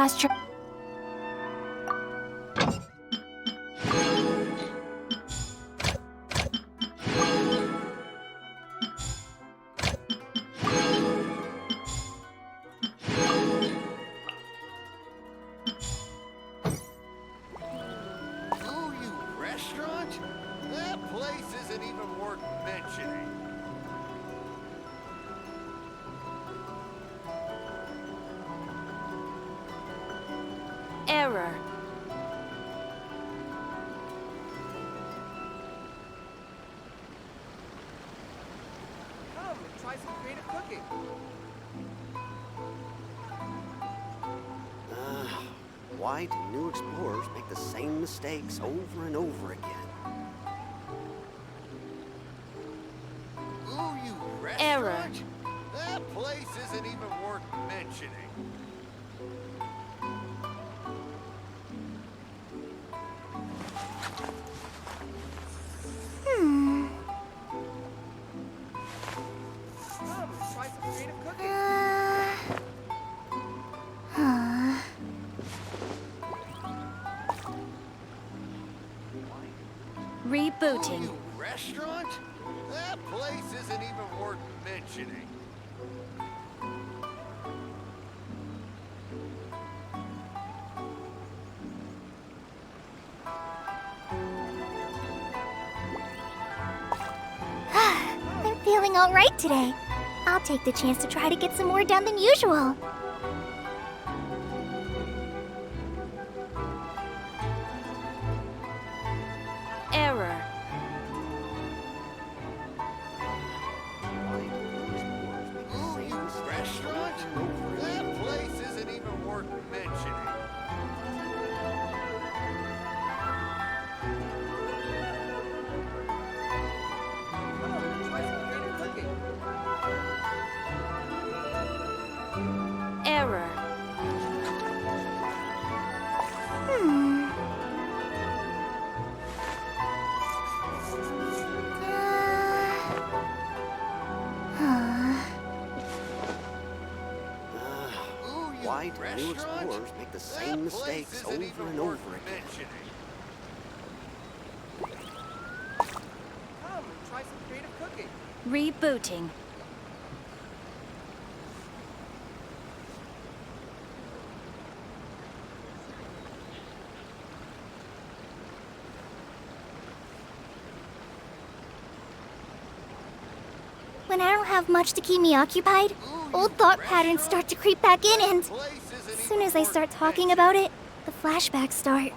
fast travel. Ooh, you restaurant? That place isn't even worth mentioning. Error. Come and try some creative cooking. Why do new explorers make the same mistakes over and over again? Ooh, you restaurant? Error. That place isn't even worth mentioning. Come and try some creative cooking. Ooh, Rebooting. you restaurant? That place isn't even worth mentioning. I'm feeling all right today. I'll take the chance to try to get some more done than usual. Error. Why do new explorers make the Ooh, same you mistakes restaurant? over and over again? That place isn't even worth mentioning. come and try some creative cooking. Error. Ooh, you Why do new restaurant? explorers make the That same place mistakes isn't over even and worth over again? mentioning. Come and try some creative cooking. Rebooting. When I don't have much to keep me occupied, old thought patterns start to creep back in, and as soon as I start talking about it, the flashbacks start.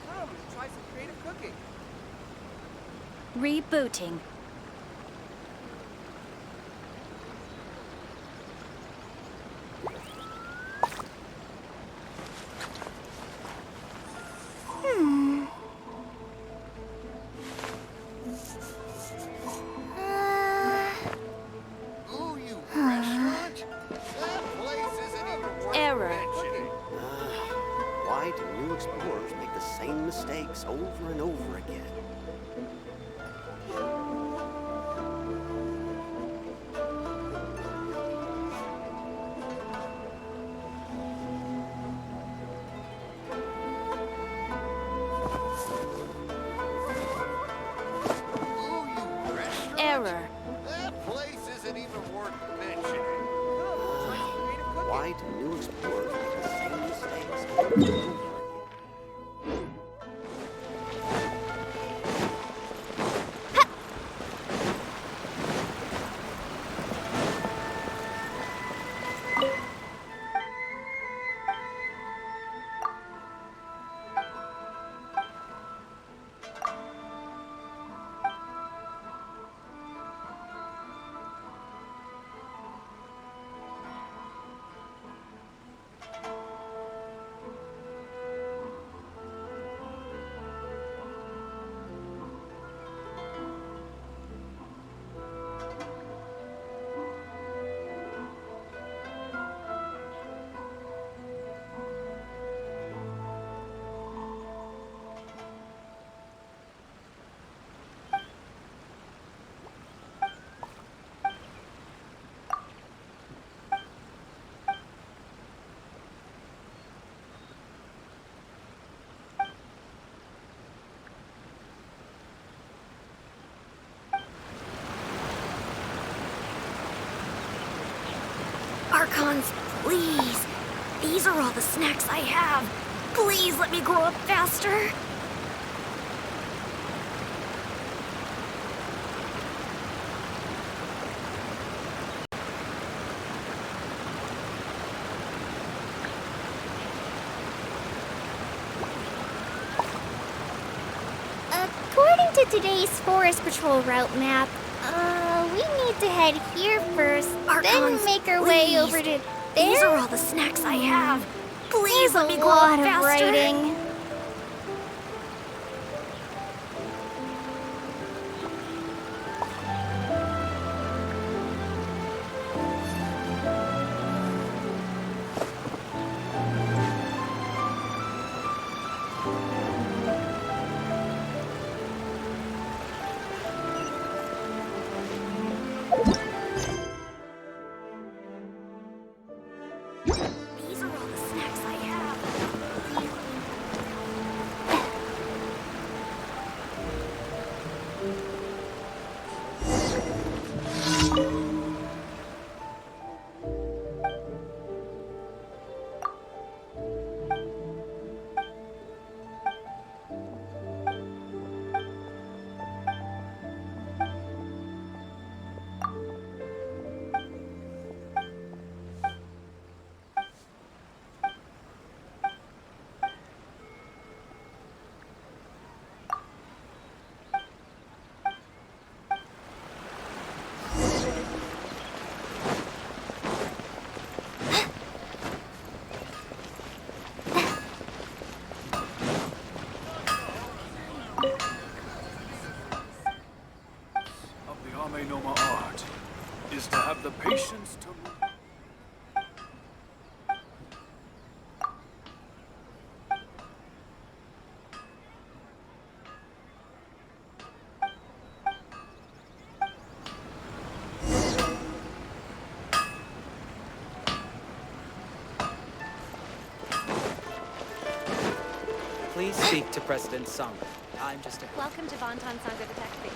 Come and try some creative cooking. Rebooting. Ooh, you restaurant? That place isn't even worth Error. mentioning. Why do new explorers make the same mistakes over and over again? Ooh, you restaurant? Error. That place isn't even worth mentioning. Come and try some creative cooking. Why do new explorers make the same mistakes over and over again? restaurants, please. These are all the snacks I have. Please let me grow up faster. According to today's Forest Patrol route map, we need to head here first, then make our way over to there. These are all the snacks I have. Please let me grow up faster. Writing. These are all the snacks I have. Of the Ame Noma art is to have the patience to... Please speak to President Sangha. I'm just a... Welcome to Bonton Sangha Detective.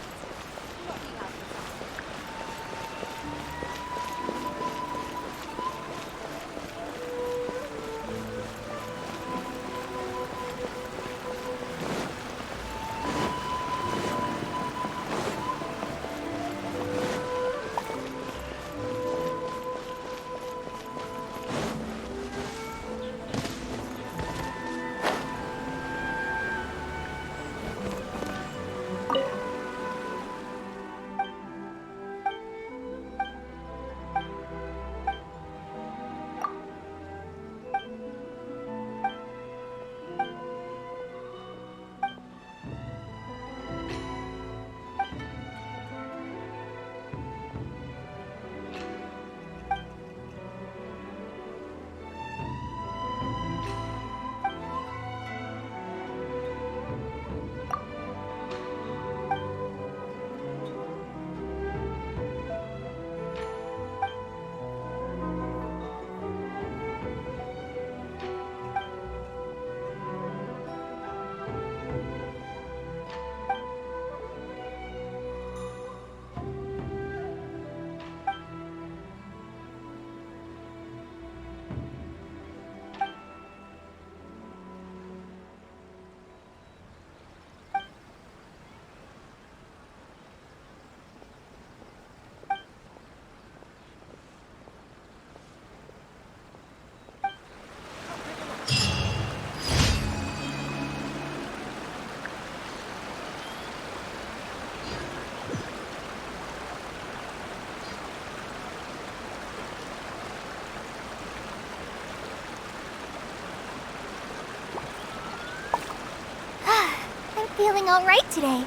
Feeling all right today.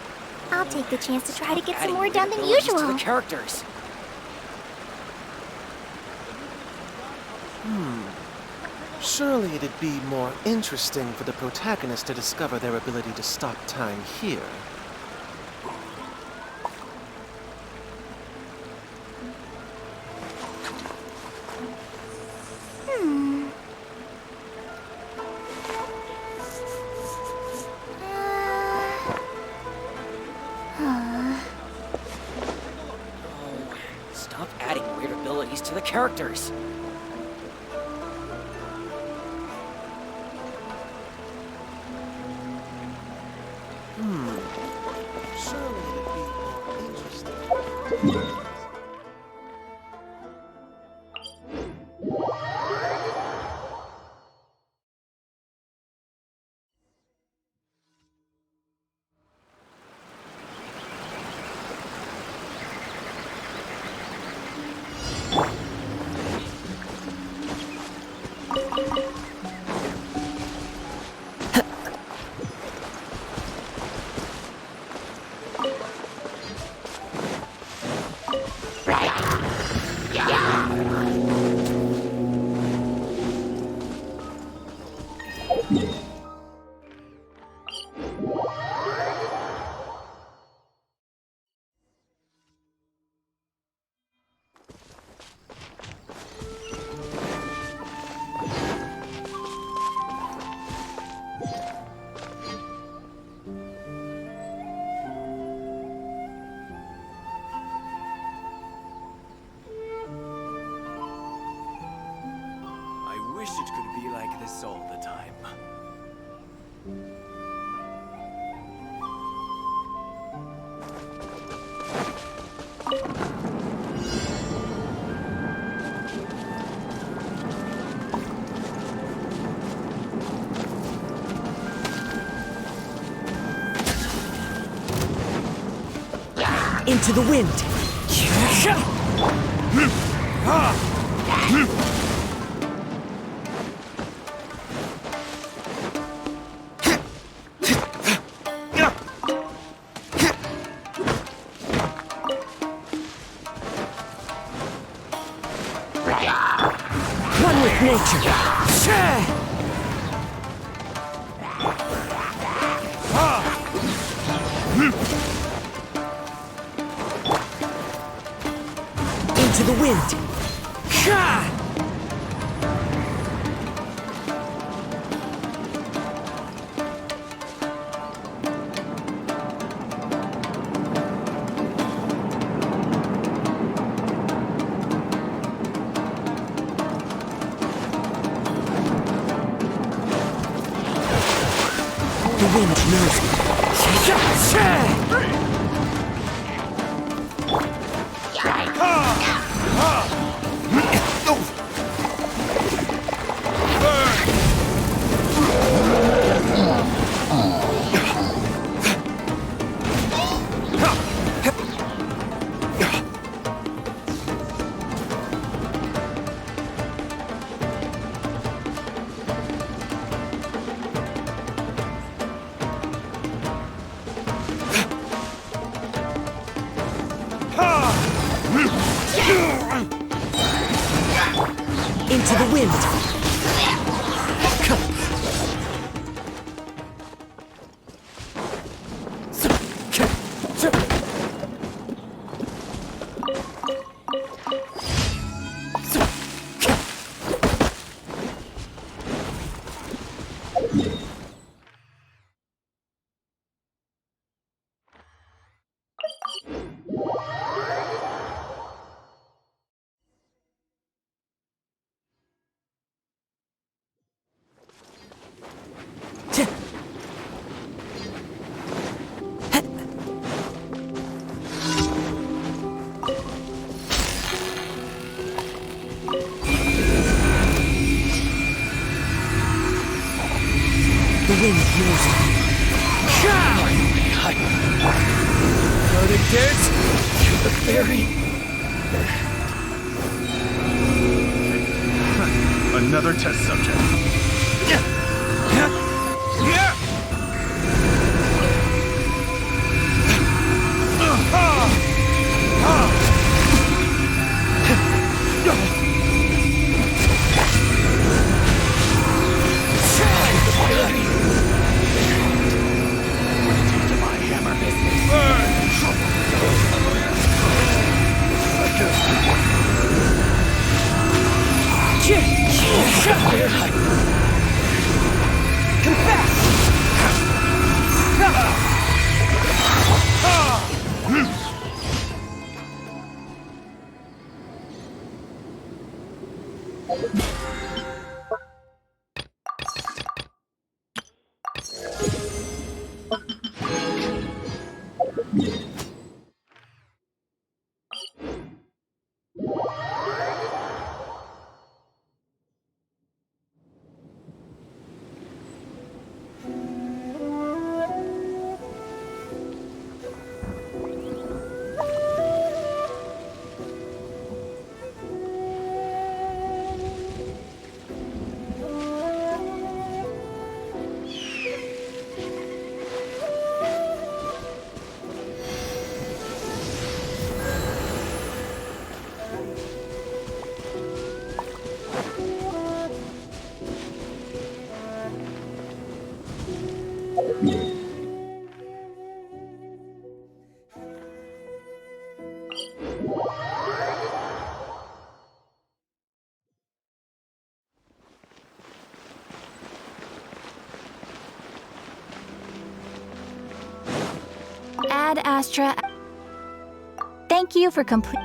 I'll take the chance to try to get some more done than usual. To the characters. Surely it'd be more interesting for the protagonist to discover their ability to stop time here. Stop adding weird abilities to the characters. Surely it'd be more interesting. I wish it could be like this all the time. Into the wind. One with nature. Into the wind. The wind knows me. Into the wind. The wind knows me. Gonna get the fairy. Another test subject. Shut Ad Astra. Thank you for complete.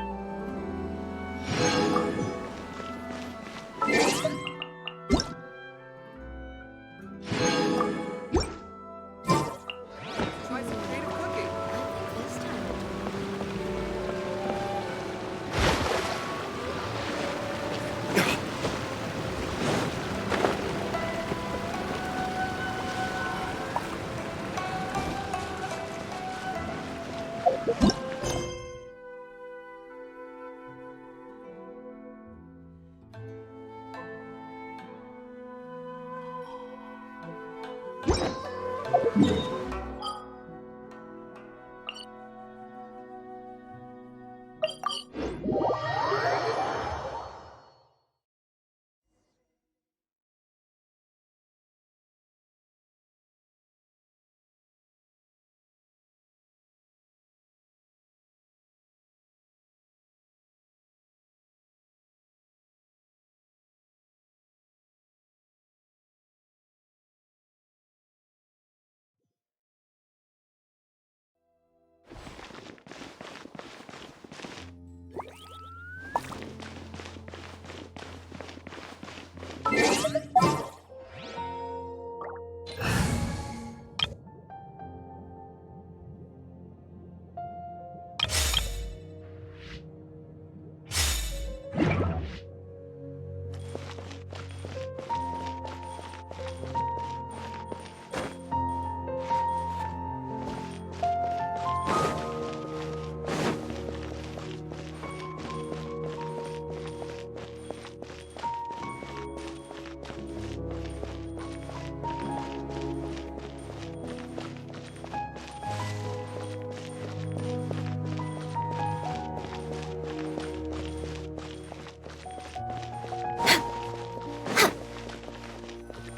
Try some creative cooking.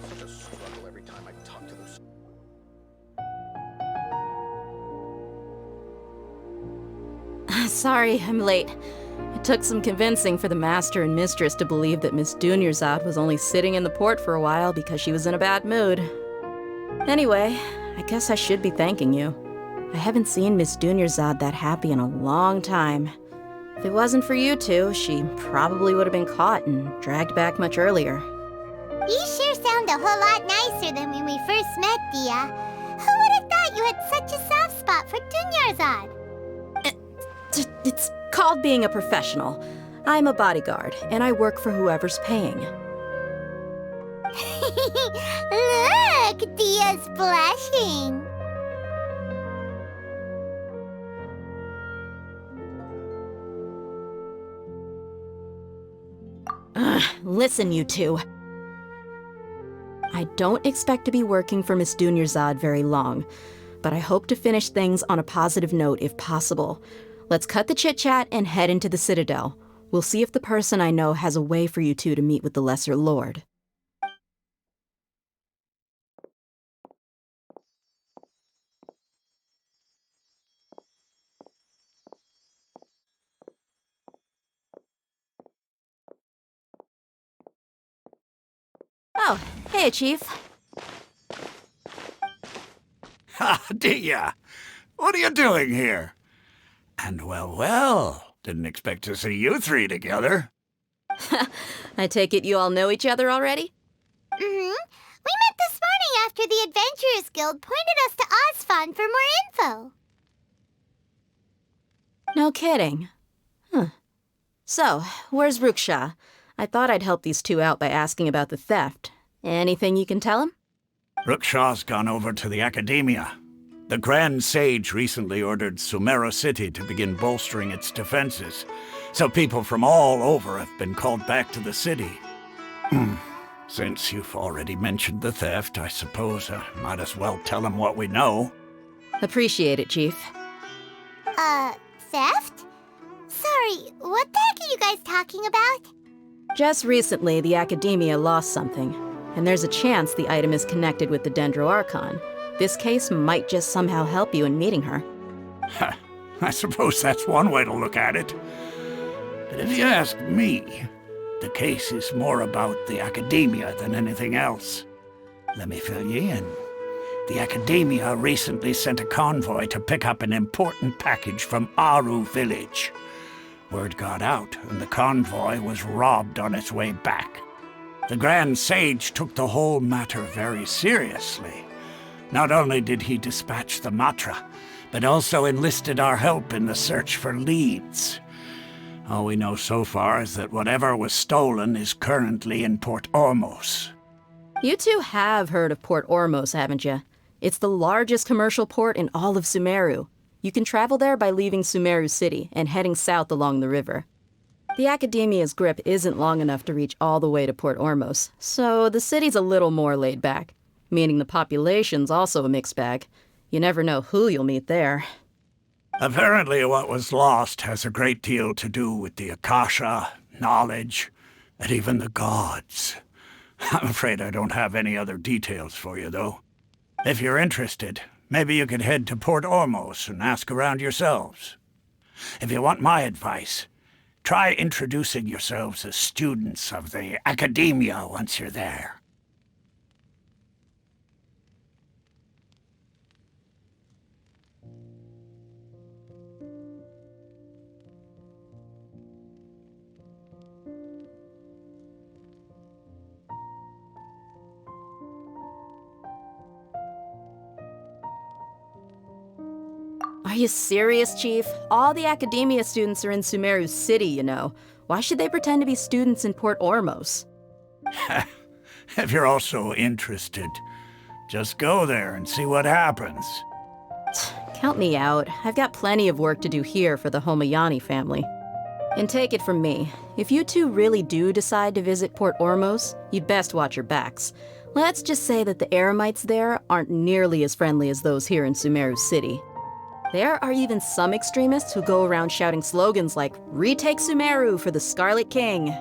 Such a struggle every time I talk to those. Sorry, I'm late. It took some convincing for the master and mistress to believe that Miss Dunyarzad was only sitting in the port for a while because she was in a bad mood. Anyway, I guess I should be thanking you. I haven't seen Miss Dunyarzad that happy in a long time. If it wasn't for you two, she probably would have been caught and dragged back much earlier. You sure sound a whole lot nicer than when we first met, Dia. Who would have thought you had such a soft spot for Dunyarzad? It's called being a professional. I'm a bodyguard, and I work for whoever's paying. Look, Dia's blushing. Listen, you two. I don't expect to be working for Miss Dunyarzad very long, but I hope to finish things on a positive note if possible. Let's cut the chit-chat and head into the Citadel. We'll see if the person I know has a way for you two to meet with the Lesser Lord. Oh, hey, Chief. Ha, Dia! What are you doing here? And well, didn't expect to see you three together. I take it you all know each other already? Mm-hmm. We met this morning after the Adventurers Guild pointed us to Osfon for more info. No kidding. Huh. So, where's Ruksha? I thought I'd help these two out by asking about the theft. Anything you can tell him? Rookshaw's gone over to the Academia. The Grand Sage recently ordered Sumeru City to begin bolstering its defenses, so people from all over have been called back to the city. Since you've already mentioned the theft, I suppose I might as well tell him what we know. Appreciate it, Chief. Theft? Sorry, what the heck are you guys talking about? Just recently, the Academia lost something, and there's a chance the item is connected with the Dendroarchon. This case might just somehow help you in meeting her. I suppose that's one way to look at it. But if you ask me, the case is more about the Academia than anything else. Let me fill you in. The Academia recently sent a convoy to pick up an important package from Aru village. Word got out, and the convoy was robbed on its way back. The Grand Sage took the whole matter very seriously. Not only did he dispatch the Matra, but also enlisted our help in the search for leads. All we know so far is that whatever was stolen is currently in Port Ormos. You two have heard of Port Ormos, haven't you? It's the largest commercial port in all of Sumeru. You can travel there by leaving Sumeru City and heading south along the river. The Academia's grip isn't long enough to reach all the way to Port Ormos, so the city's a little more laid back, meaning the population's also a mixed bag. You never know who you'll meet there. Apparently what was lost has a great deal to do with the Akasha, knowledge, and even the gods. I'm afraid I don't have any other details for you, though. If you're interested, maybe you could head to Port Ormos and ask around yourselves. If you want my advice, try introducing yourselves as students of the Academia once you're there. Are you serious, Chief? All the Academia students are in Sumeru City, you know. Why should they pretend to be students in Port Ormos? If you're also interested, just go there and see what happens. Count me out. I've got plenty of work to do here for the Homayani family. And take it from me, if you two really do decide to visit Port Ormos, you'd best watch your backs. Let's just say that the Eremites there aren't nearly as friendly as those here in Sumeru City. There are even some extremists who go around shouting slogans like, "Retake Sumeru for the Scarlet King."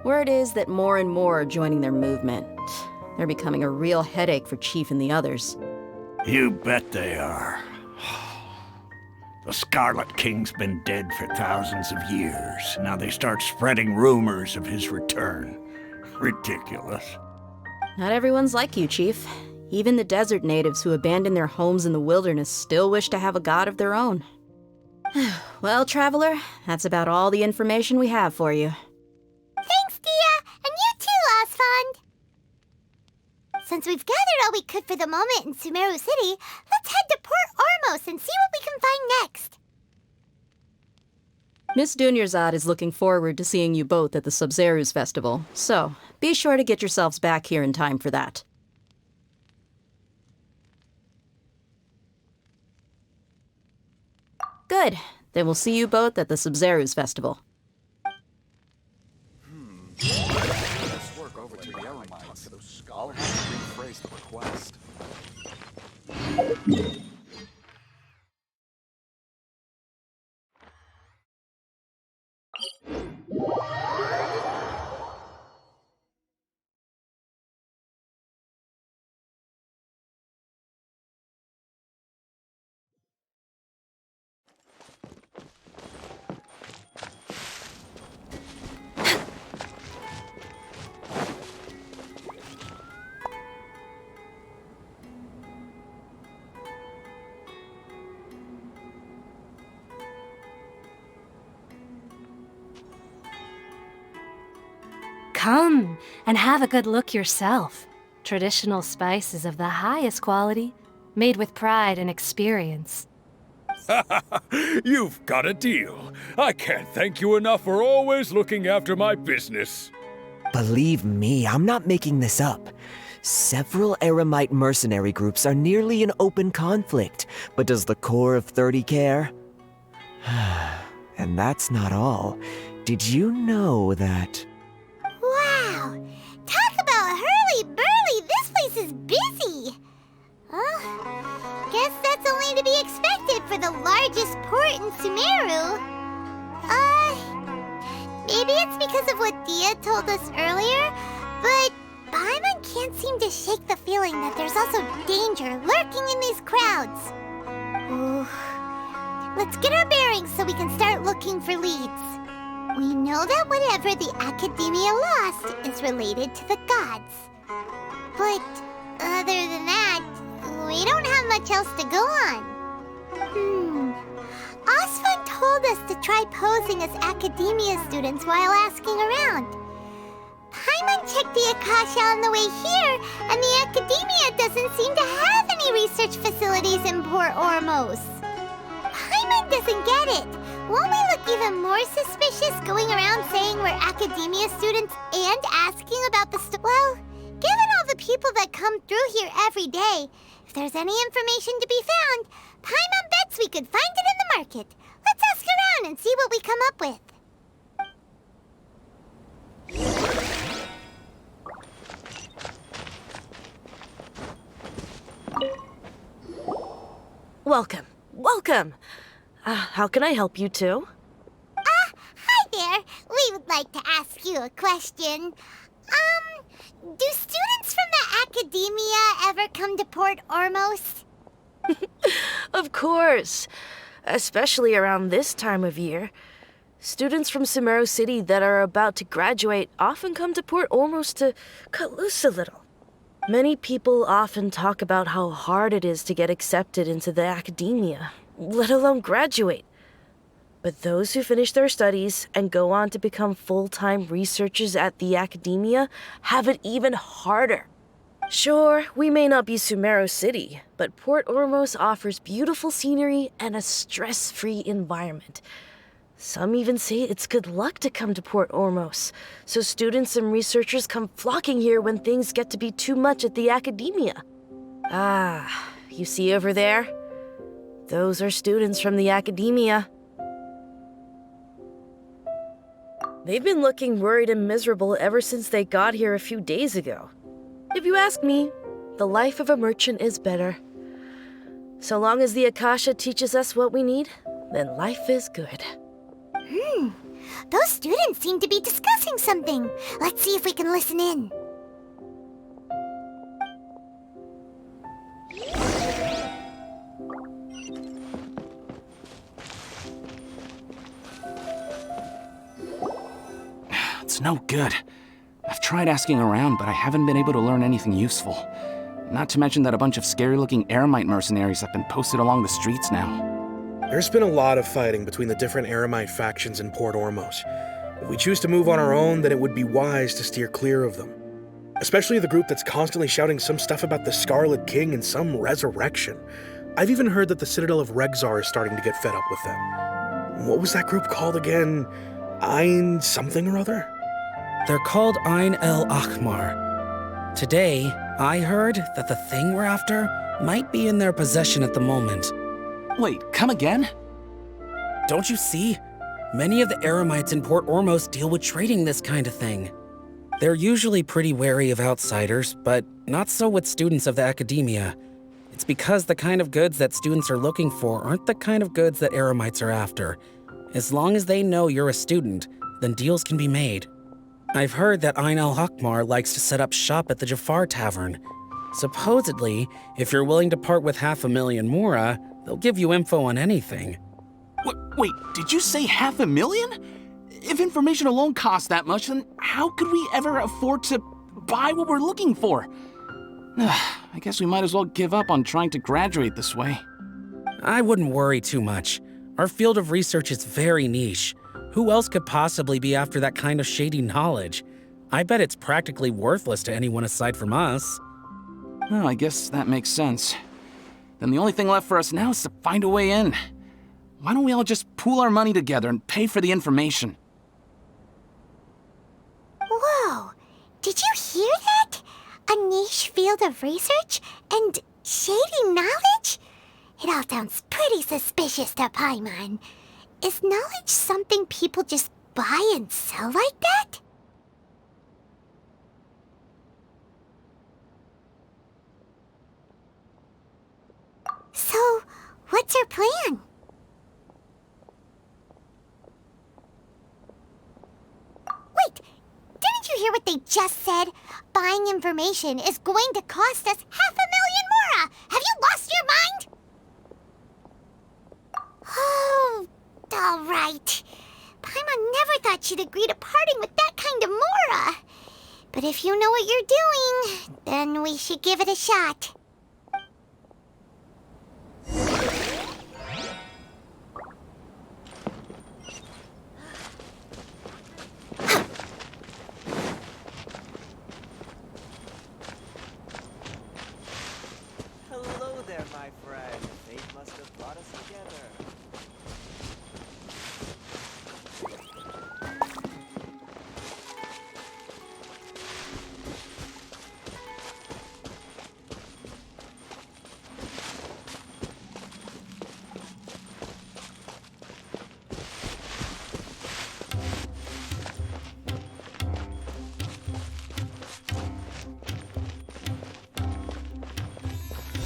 Word is that more and more are joining their movement. They're becoming a real headache for Chief and the others. You bet they are. The Scarlet King's been dead for thousands of years. Now they start spreading rumors of his return. Ridiculous. Not everyone's like you, Chief. Even the desert natives who abandoned their homes in the wilderness still wish to have a god of their own. Well, Traveler, that's about all the information we have for you. Thanks, Dia! And you too, Osfond! Since we've gathered all we could for the moment in Sumeru City, let's head to Port Ormos and see what we can find next. Miss Dunyarzad is looking forward to seeing you both at the Subzerus Festival, so be sure to get yourselves back here in time for that. Good. Then we'll see you both at the Subzerus Festival. Let's work over to the Eremites. I'll have to rephrase the request. Come and have a good look yourself. Traditional spices of the highest quality, made with pride and experience. You've got a deal. I can't thank you enough for always looking after my business. Believe me, I'm not making this up. Several Eremite mercenary groups are nearly in open conflict, but does the core of 30 care? And that's not all. Did you know that... Wow! Talk about hurly-burly! This place is busy! Guess that's only to be expected for the largest port in Sumeru. Maybe it's because of what Dia told us earlier, but Paimon can't seem to shake the feeling that there's also danger lurking in these crowds. Ooh. Let's get our bearings so we can start looking for leads. We know that whatever the Academia lost is related to the gods. But other than that, we don't have much else to go on. Osfun told us to try posing as Academia students while asking around. Paimon checked the Akasha on the way here, and the Academia doesn't seem to have any research facilities in Port Ormos. Paimon doesn't get it. Won't we look even more suspicious going around saying we're Academia students and asking about the well, given all the people that come through here every day, if there's any information to be found, Paimon bets we could find it in the market. Let's ask around and see what we come up with. Welcome. Welcome. How can I help you two? Hi there. We would like to ask you a question. Do students from the Academia ever come to Port Ormos? Of course. Especially around this time of year. Students from Sumeru City that are about to graduate often come to Port Ormos to cut loose a little. Many people often talk about how hard it is to get accepted into the Academia, let alone graduate. But those who finish their studies and go on to become full-time researchers at the Academia have it even harder. Sure, we may not be Sumeru City, but Port Ormos offers beautiful scenery and a stress-free environment. Some even say it's good luck to come to Port Ormos, so students and researchers come flocking here when things get to be too much at the Academia. You see over there? Those are students from the Academia. They've been looking worried and miserable ever since they got here a few days ago. If you ask me, the life of a merchant is better. So long as the Akasha teaches us what we need, then life is good. Those students seem to be discussing something. Let's see if we can listen in. It's no good. I've tried asking around, but I haven't been able to learn anything useful. Not to mention that a bunch of scary-looking Eremite mercenaries have been posted along the streets now. There's been a lot of fighting between the different Eremite factions in Port Ormos. If we choose to move on our own, then it would be wise to steer clear of them. Especially the group that's constantly shouting some stuff about the Scarlet King and some resurrection. I've even heard that the Citadel of Regzar is starting to get fed up with them. What was that group called again? Ein something or other? They're called Ein El Akhmar. Today, I heard that the thing we're after might be in their possession at the moment. Wait, come again? Don't you see? Many of the Eremites in Port Ormos deal with trading this kind of thing. They're usually pretty wary of outsiders, but not so with students of the Academia. It's because the kind of goods that students are looking for aren't the kind of goods that Eremites are after. As long as they know you're a student, then deals can be made. I've heard that Ein El Akhmar likes to set up shop at the Jafar Tavern. Supposedly, if you're willing to part with 500,000 Mora, they'll give you info on anything. Wait, did you say 500,000? If information alone costs that much, then how could we ever afford to buy what we're looking for? I guess we might as well give up on trying to graduate this way. I wouldn't worry too much. Our field of research is very niche. Who else could possibly be after that kind of shady knowledge? I bet it's practically worthless to anyone aside from us. Well, I guess that makes sense. Then the only thing left for us now is to find a way in. Why don't we all just pool our money together and pay for the information? Whoa! Did you hear that? A niche field of research and shady knowledge? It all sounds pretty suspicious to Paimon. Is knowledge something people just buy and sell like that? So, what's our plan? Wait, didn't you hear what they just said? Buying information is going to cost us 500,000 mora! Have you lost your mind? Oh, all right. Paimon never thought she'd agree to parting with that kind of mora. But if you know what you're doing, then we should give it a shot. Hello there, my friend. Fate must have brought us together.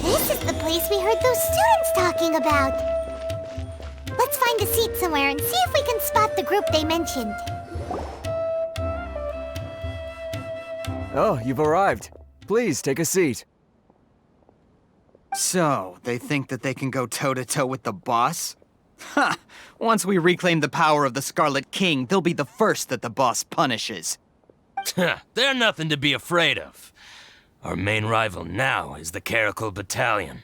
This is the place we heard those students talking about. Let's find a seat somewhere and see if we can spot the group they mentioned. Oh, you've arrived. Please, take a seat. So, they think that they can go toe-to-toe with the boss? Ha! Once we reclaim the power of the Scarlet King, they'll be the first that the boss punishes. They're nothing to be afraid of. Our main rival now is the Caracal Battalion.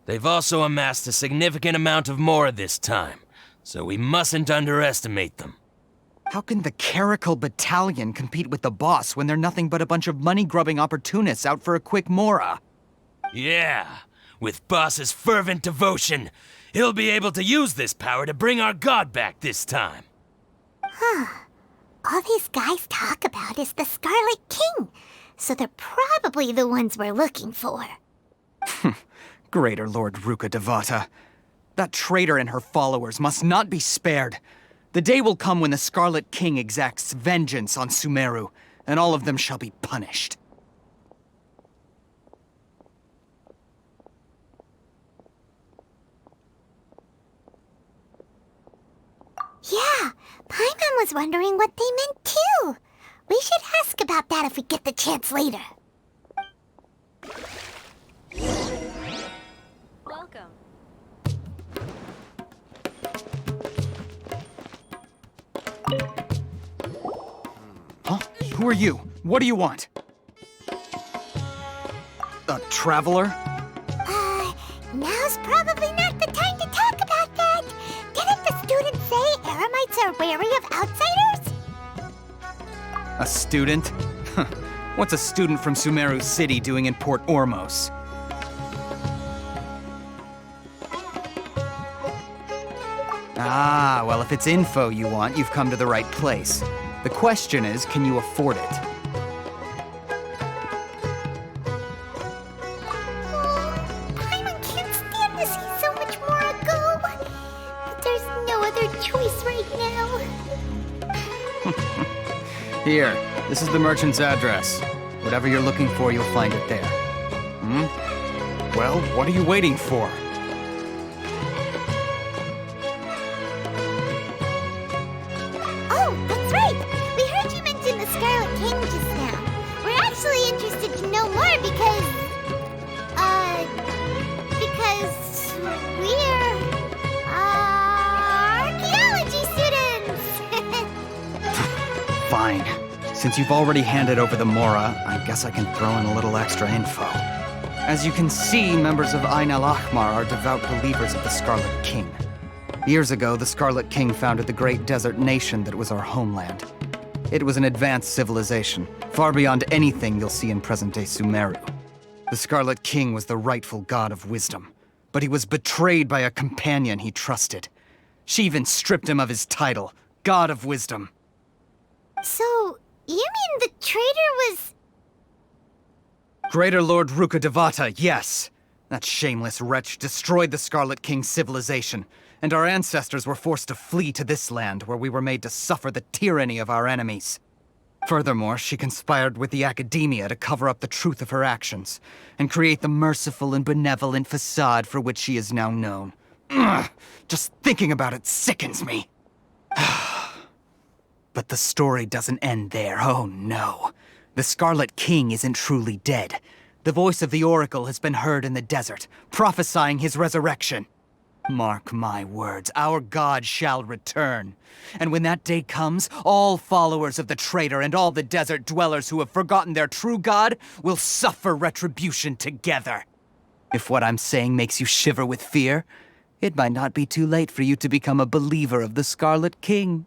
They've also amassed a significant amount of Mora this time, so we mustn't underestimate them. How can the Caracal Battalion compete with the boss when they're nothing but a bunch of money-grubbing opportunists out for a quick mora? Yeah, with Boss's fervent devotion, he'll be able to use this power to bring our god back this time. Huh. All these guys talk about is the Scarlet King, so they're probably the ones we're looking for. Greater Lord Ruka Devata. That traitor and her followers must not be spared. The day will come when the Scarlet King exacts vengeance on Sumeru, and all of them shall be punished. Yeah, Paimon was wondering what they meant too. We should ask about that if we get the chance later. Welcome. Huh? Who are you? What do you want? A traveler? Now's probably not the time to talk about that. Didn't the students say Eremites are wary of outsiders? A student? What's a student from Sumeru City doing in Port Ormos? Ah, well, if it's info you want, you've come to the right place. The question is, can you afford it? Paimon can't stand to see so much more go. But there's no other choice right now. Here, this is the merchant's address. Whatever you're looking for, you'll find it there. Well, what are you waiting for? Oh, that's right. We heard you mention the Scarlet King just now. We're actually interested to know more because we're archaeology students. Fine. Since you've already handed over the Mora, I guess I can throw in a little extra info. As you can see, members of Ain al-Ahmar are devout believers of the Scarlet King. Years ago, the Scarlet King founded the great desert nation that was our homeland. It was an advanced civilization, far beyond anything you'll see in present-day Sumeru. The Scarlet King was the rightful god of wisdom, but he was betrayed by a companion he trusted. She even stripped him of his title, God of Wisdom. So, you mean the traitor was... Greater Lord Rukkhadevata, yes. That shameless wretch destroyed the Scarlet King's civilization, and our ancestors were forced to flee to this land where we were made to suffer the tyranny of our enemies. Furthermore, she conspired with the Academia to cover up the truth of her actions, and create the merciful and benevolent facade for which she is now known. Ugh, just thinking about it sickens me. But the story doesn't end there, oh no. The Scarlet King isn't truly dead. The voice of the Oracle has been heard in the desert, prophesying his resurrection. Mark my words, our god shall return. And when that day comes, all followers of the traitor and all the desert dwellers who have forgotten their true god will suffer retribution together. If what I'm saying makes you shiver with fear, it might not be too late for you to become a believer of the Scarlet King.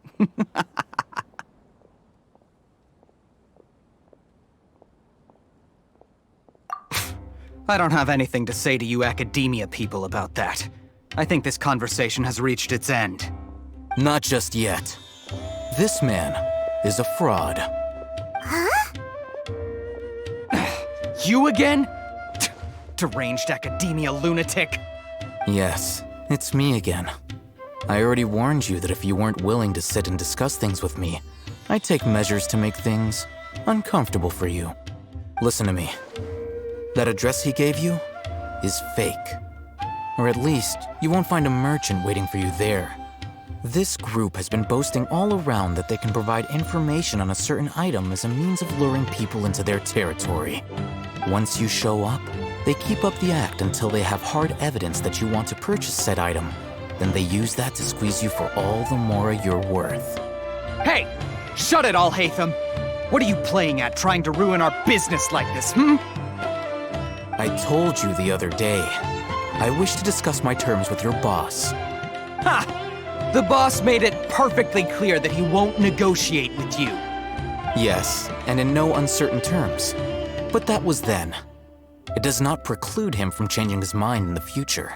I don't have anything to say to you Academia people about that. I think this conversation has reached its end. Not just yet. This man is a fraud. Huh? You again? Deranged Academia lunatic. Yes, it's me again. I already warned you that if you weren't willing to sit and discuss things with me, I'd take measures to make things uncomfortable for you. Listen to me. That address he gave you is fake. Or at least, you won't find a merchant waiting for you there. This group has been boasting all around that they can provide information on a certain item as a means of luring people into their territory. Once you show up, they keep up the act until they have hard evidence that you want to purchase said item. Then they use that to squeeze you for all the more you're worth. Hey! Shut it all, Hatham! What are you playing at, trying to ruin our business like this, I told you the other day. I wish to discuss my terms with your boss. Ha! The boss made it perfectly clear that he won't negotiate with you. Yes, and in no uncertain terms. But that was then. It does not preclude him from changing his mind in the future.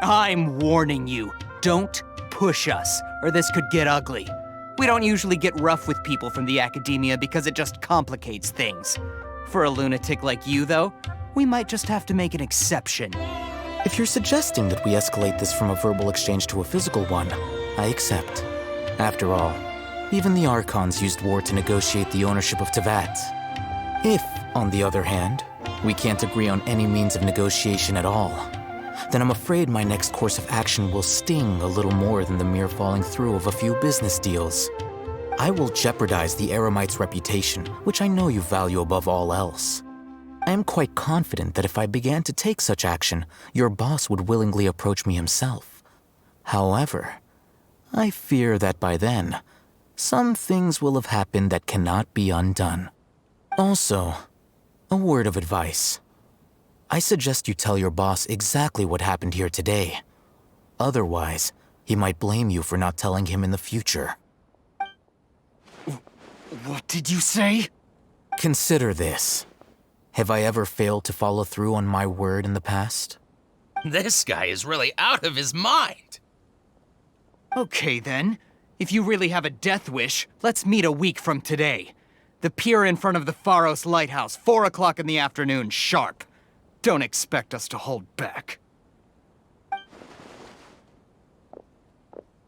I'm warning you. Don't push us, or this could get ugly. We don't usually get rough with people from the Academia because it just complicates things. For a lunatic like you, though, we might just have to make an exception. If you're suggesting that we escalate this from a verbal exchange to a physical one, I accept. After all, even the Archons used war to negotiate the ownership of Tevat. If, on the other hand, we can't agree on any means of negotiation at all, then I'm afraid my next course of action will sting a little more than the mere falling through of a few business deals. I will jeopardize the Eremite's reputation, which I know you value above all else. I am quite confident that if I began to take such action, your boss would willingly approach me himself. However, I fear that by then, some things will have happened that cannot be undone. Also, a word of advice. I suggest you tell your boss exactly what happened here today. Otherwise, he might blame you for not telling him in the future. What did you say? Consider this. Have I ever failed to follow through on my word in the past? This guy is really out of his mind. Okay then. If you really have a death wish, let's meet a week from today. The pier in front of the Pharos Lighthouse, 4 o'clock in the afternoon, sharp. Don't expect us to hold back.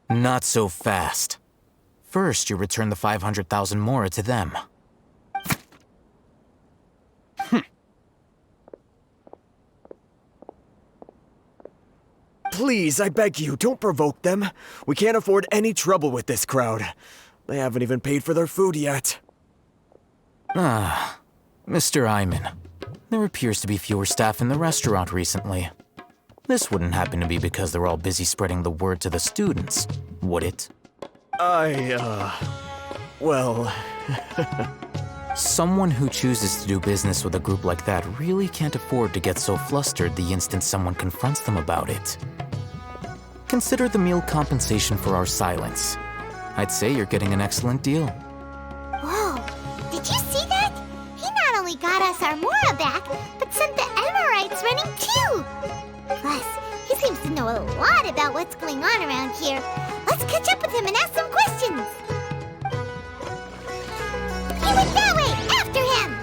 Not so fast. First, you return the 500,000 mora to them. Please, I beg you, don't provoke them. We can't afford any trouble with this crowd. They haven't even paid for their food yet. Ah, Mr. Iman. There appears to be fewer staff in the restaurant recently. This wouldn't happen to be because they're all busy spreading the word to the students, would it? Well... Someone who chooses to do business with a group like that really can't afford to get so flustered the instant someone confronts them about it. Consider the meal compensation for our silence. I'd say you're getting an excellent deal. Whoa, did you see that? He not only got us our Mora back, but sent the Emirites running too. Plus, he seems to to know a lot about what's going on around here. Let's catch up with him and ask some questions. He went that way! After him!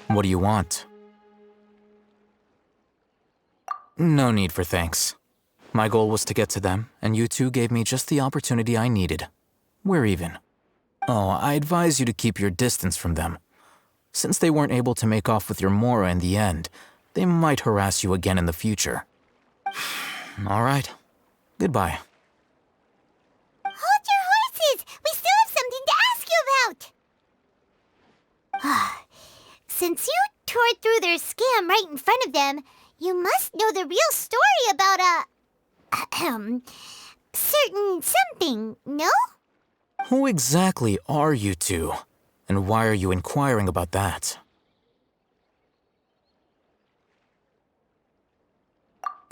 What do you want? No need for thanks. My goal was to get to them, and you two gave me just the opportunity I needed. We're even. Oh, I advise you to keep your distance from them. Since they weren't able to make off with your Mora in the end, they might harass you again in the future. All right. Goodbye. Hold your horses! We still have something to ask you about! Since you tore through their scam right in front of them, you must know the real story about certain something, no? Who exactly are you two? And why are you inquiring about that?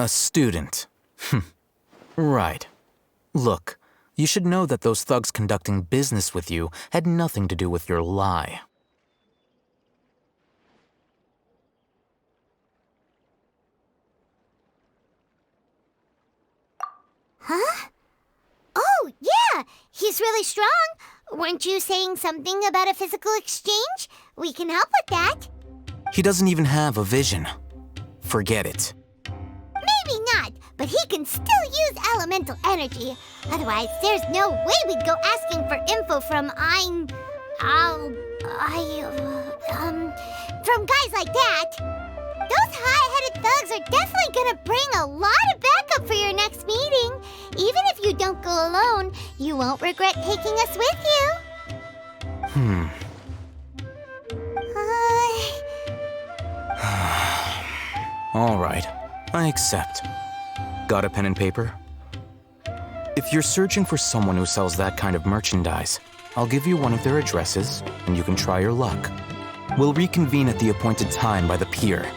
A student. Right. Look, you should know that those thugs conducting business with you had nothing to do with your lie. Huh? Oh, yeah! He's really strong! Weren't you saying something about a physical exchange? We can help with that. He doesn't even have a vision. Forget it. Maybe not, but he can still use elemental energy. Otherwise, there's no way we'd go asking for info from from guys like that. Those high-headed thugs are definitely gonna bring a lot of backup for your next meeting. Even if you don't go alone, you won't regret taking us with you. All right, I accept. Got a pen and paper? If you're searching for someone who sells that kind of merchandise, I'll give you one of their addresses, and you can try your luck. We'll reconvene at the appointed time by the pier.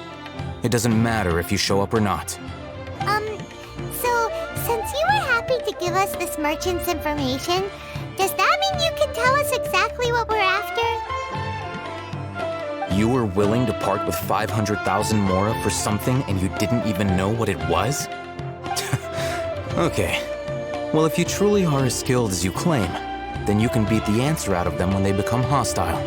It doesn't matter if you show up or not. So, since you were happy to give us this merchant's information, does that mean you can tell us exactly what we're after? You were willing to part with 500,000 Mora for something and you didn't even know what it was? Okay. Well, if you truly are as skilled as you claim, then you can beat the answer out of them when they become hostile.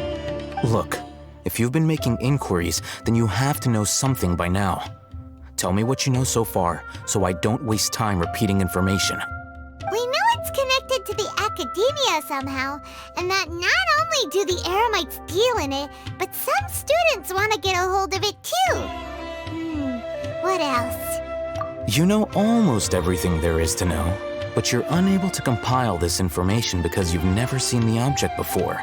Look, if you've been making inquiries, then you have to know something by now. Tell me what you know so far, so I don't waste time repeating information. We know it's connected to the academia somehow, and that not only do the Eremites deal in it, but some students want to get a hold of it too. What else? You know almost everything there is to know, but you're unable to compile this information because you've never seen the object before.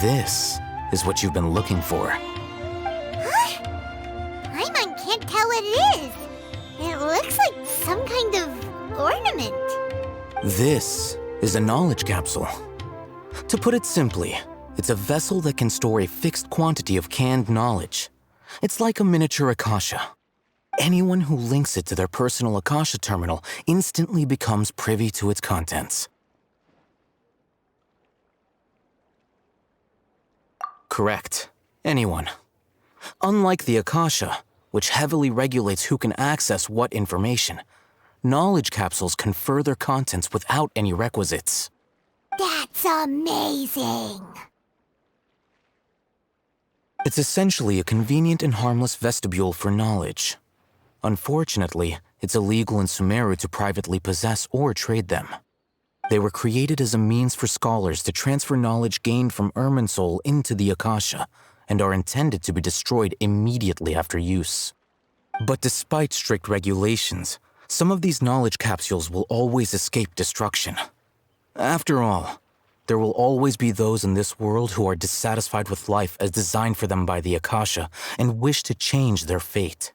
This is what you've been looking for. Huh? Paimon can't tell what it is. It looks like some kind of ornament. This is a knowledge capsule. To put it simply, it's a vessel that can store a fixed quantity of canned knowledge. It's like a miniature Akasha. Anyone who links it to their personal Akasha terminal instantly becomes privy to its contents. Correct. Anyone. Unlike the Akasha, which heavily regulates who can access what information, knowledge capsules confer their contents without any requisites. That's amazing! It's essentially a convenient and harmless vestibule for knowledge. Unfortunately, it's illegal in Sumeru to privately possess or trade them. They were created as a means for scholars to transfer knowledge gained from Irminsul into the Akasha, and are intended to be destroyed immediately after use. But despite strict regulations, some of these knowledge capsules will always escape destruction. After all, there will always be those in this world who are dissatisfied with life as designed for them by the Akasha and wish to change their fate.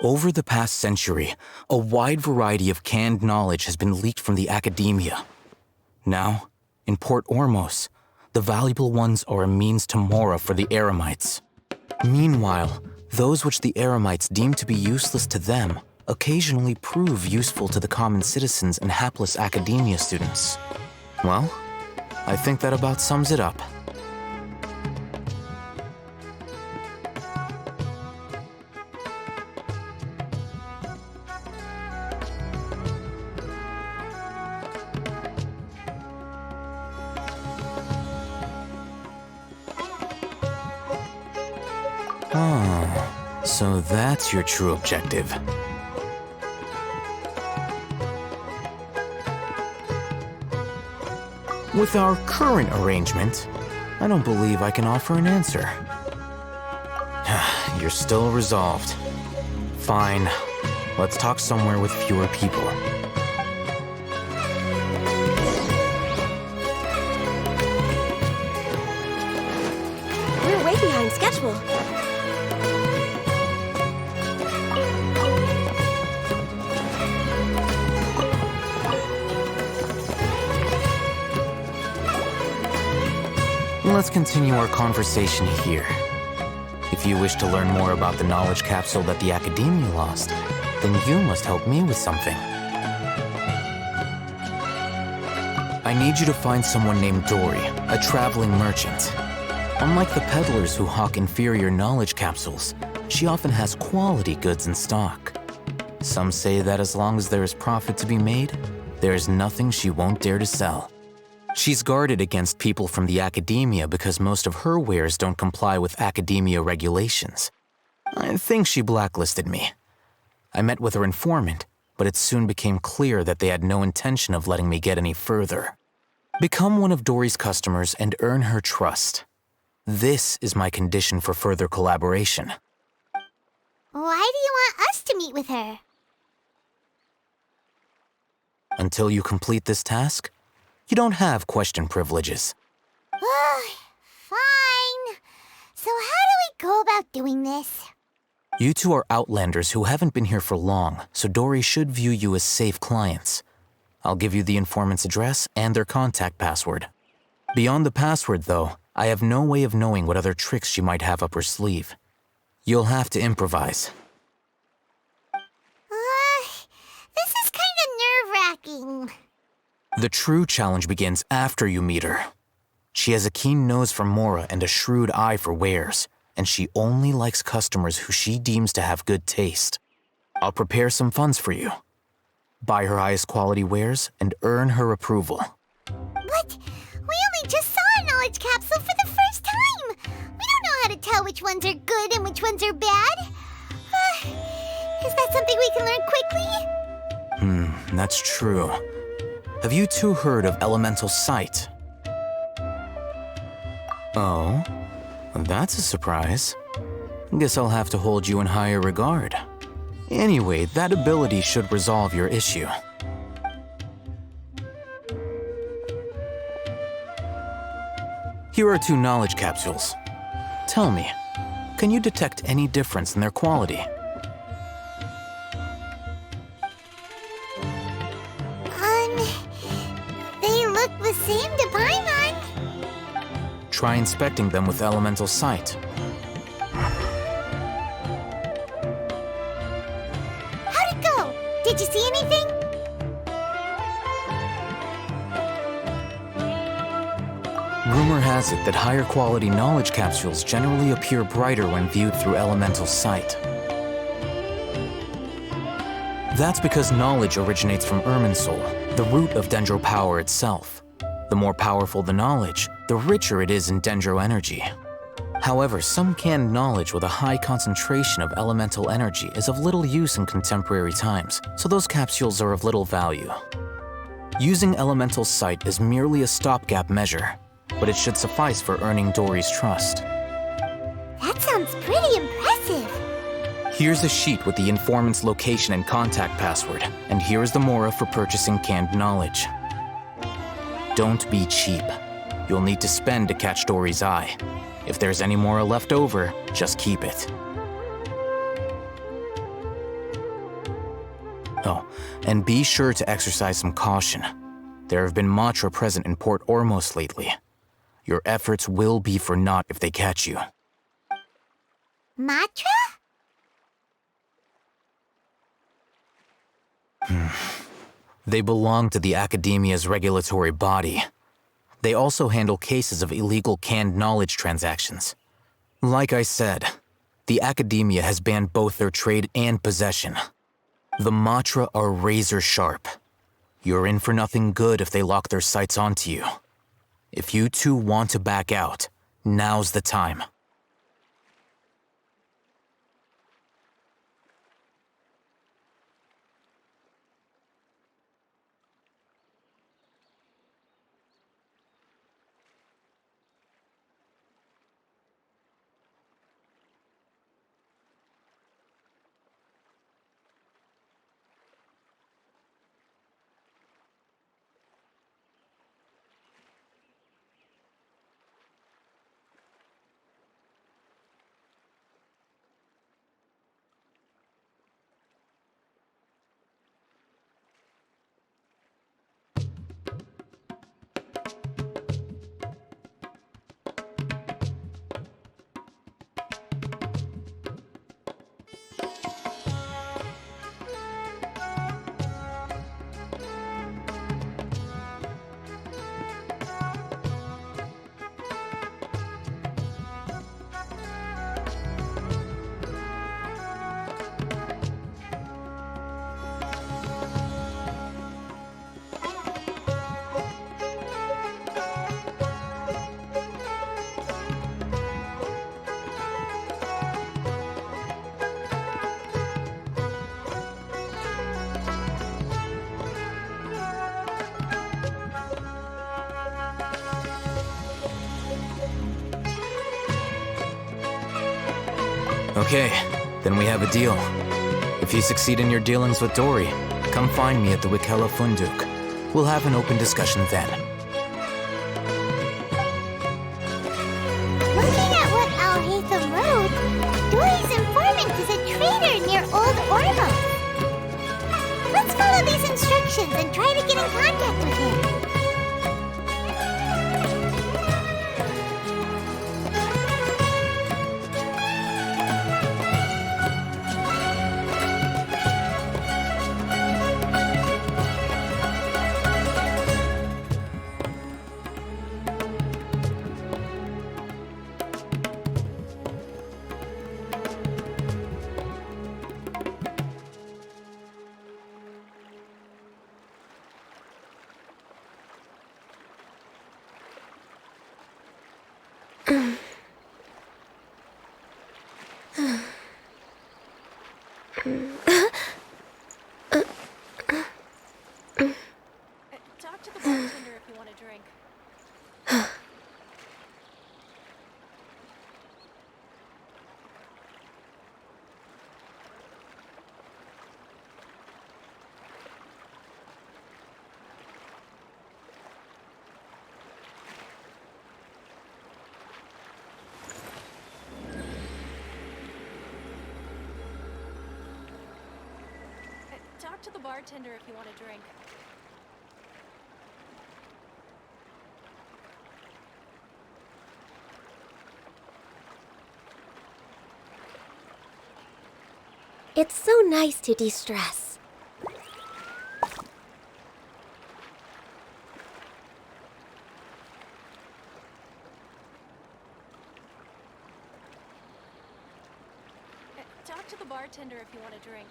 Over the past century, a wide variety of canned knowledge has been leaked from the academia. Now, in Port Ormos, the valuable ones are a means to Mora for the Eremites. Meanwhile, those which the Eremites deem to be useless to them occasionally prove useful to the common citizens and hapless academia students. Well, I think that about sums it up. Oh, so that's your true objective. With our current arrangement, I don't believe I can offer an answer. You're still resolved. Fine. Let's talk somewhere with fewer people. We're way behind schedule. Let's continue our conversation here. If you wish to learn more about the knowledge capsule that the Academia lost, then you must help me with something. I need you to find someone named Dory, a traveling merchant. Unlike the peddlers who hawk inferior knowledge capsules, she often has quality goods in stock. Some say that as long as there is profit to be made, there is nothing she won't dare to sell. She's guarded against people from the Academia because most of her wares don't comply with Academia regulations. I think she blacklisted me. I met with her informant, but it soon became clear that they had no intention of letting me get any further. Become one of Dory's customers and earn her trust. This is my condition for further collaboration. Why do you want us to meet with her? Until you complete this task, you don't have question privileges. Fine. So how do we go about doing this? You two are Outlanders who haven't been here for long, so Dory should view you as safe clients. I'll give you the informant's address and their contact password. Beyond the password, though, I have no way of knowing what other tricks she might have up her sleeve. You'll have to improvise. This is kind of nerve-wracking. The true challenge begins after you meet her. She has a keen nose for Mora and a shrewd eye for wares, and she only likes customers who she deems to have good taste. I'll prepare some funds for you. Buy her highest quality wares and earn her approval. But we only just saw a knowledge capsule for the first time. We don't know how to tell which ones are good and which ones are bad. Is that something we can learn quickly? That's true. Have you two heard of elemental sight? Oh, that's a surprise. Guess I'll have to hold you in higher regard. Anyway, that ability should resolve your issue. Here are 2 knowledge capsules. Tell me, can you detect any difference in their quality? They look the same to Paimon. Try inspecting them with elemental sight. How'd it go? Did you see anything? Rumor has it that higher quality knowledge capsules generally appear brighter when viewed through elemental sight. That's because knowledge originates from Irminsul, the root of Dendro power itself. The more powerful the knowledge, the richer it is in Dendro energy. However, some canned knowledge with a high concentration of elemental energy is of little use in contemporary times, so those capsules are of little value. Using Elemental Sight is merely a stopgap measure, but it should suffice for earning Dory's trust. That sounds pretty impressive. Here's a sheet with the informant's location and contact password, and here is the Mora for purchasing canned knowledge. Don't be cheap. You'll need to spend to catch Dory's eye. If there's any Mora left over, just keep it. Oh, and be sure to exercise some caution. There have been Matra present in Port Ormos lately. Your efforts will be for naught if they catch you. Matra? They belong to the Academia's regulatory body. They also handle cases of illegal canned knowledge transactions. Like I said, the Academia has banned both their trade and possession. The Matra are razor sharp. You're in for nothing good if they lock their sights onto you. If you two want to back out, now's the time. Okay, then we have a deal. If you succeed in your dealings with Dory, come find me at the Wikela Funduk. We'll have an open discussion then. Looking at what Al Haytham wrote, Dory's informant is a traitor near Old Ormos. Let's follow these instructions and try to get in contact with him. Talk to the bartender if you want a drink. Talk to the bartender if you want a drink. It's so nice to de-stress. Talk to the bartender if you want a drink.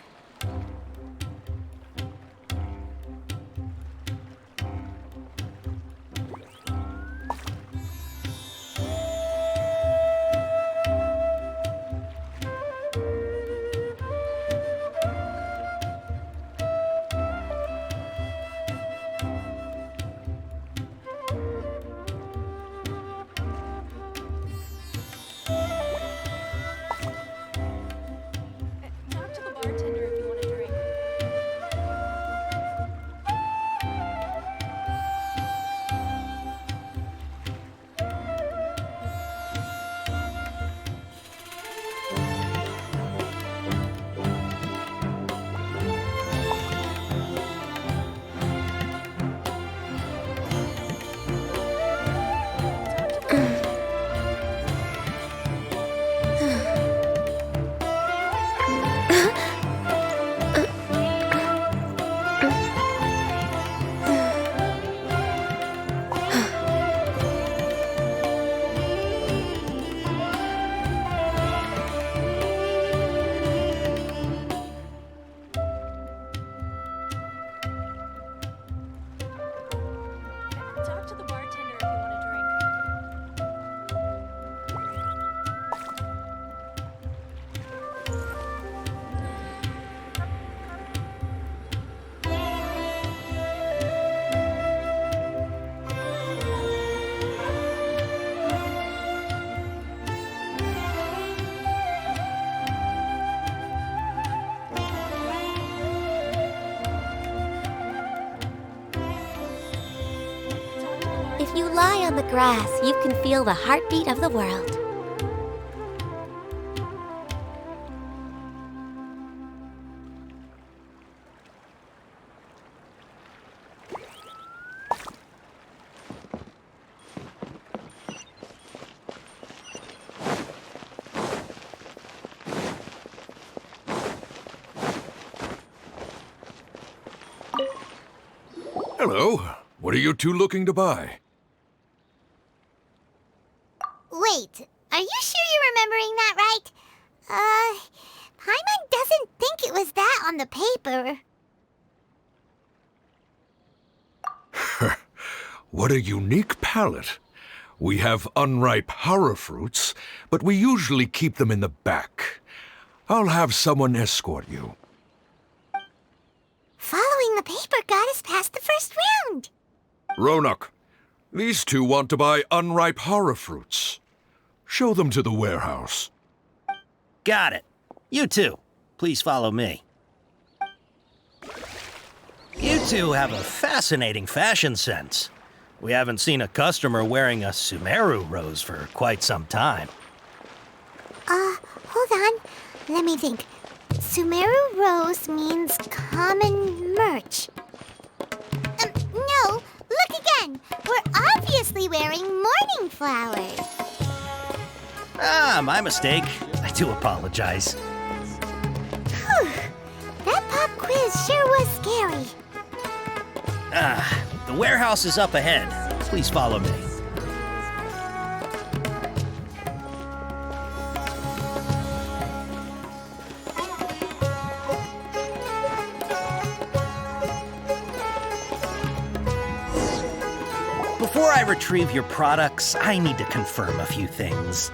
talk to the bartender if you want a drink. If you lie on the grass, you can feel the heartbeat of the world. Hello. What are you two looking to buy? Wait, are you sure you're remembering that right? Paimon doesn't think it was that on the paper. What a unique palate. We have unripe horror fruits, but we usually keep them in the back. I'll have someone escort you. Following the paper got us past the first round. Roanoke, these two want to buy unripe horror fruits. Show them to the warehouse. Got it. You two, please follow me. You two have a fascinating fashion sense. We haven't seen a customer wearing a Sumeru rose for quite some time. Hold on. Let me think. Sumeru rose means common merch. No, look again. We're obviously wearing morning flowers. Ah, my mistake. I do apologize. Whew. That pop quiz sure was scary. The warehouse is up ahead. Please follow me. Before I retrieve your products, I need to confirm a few things.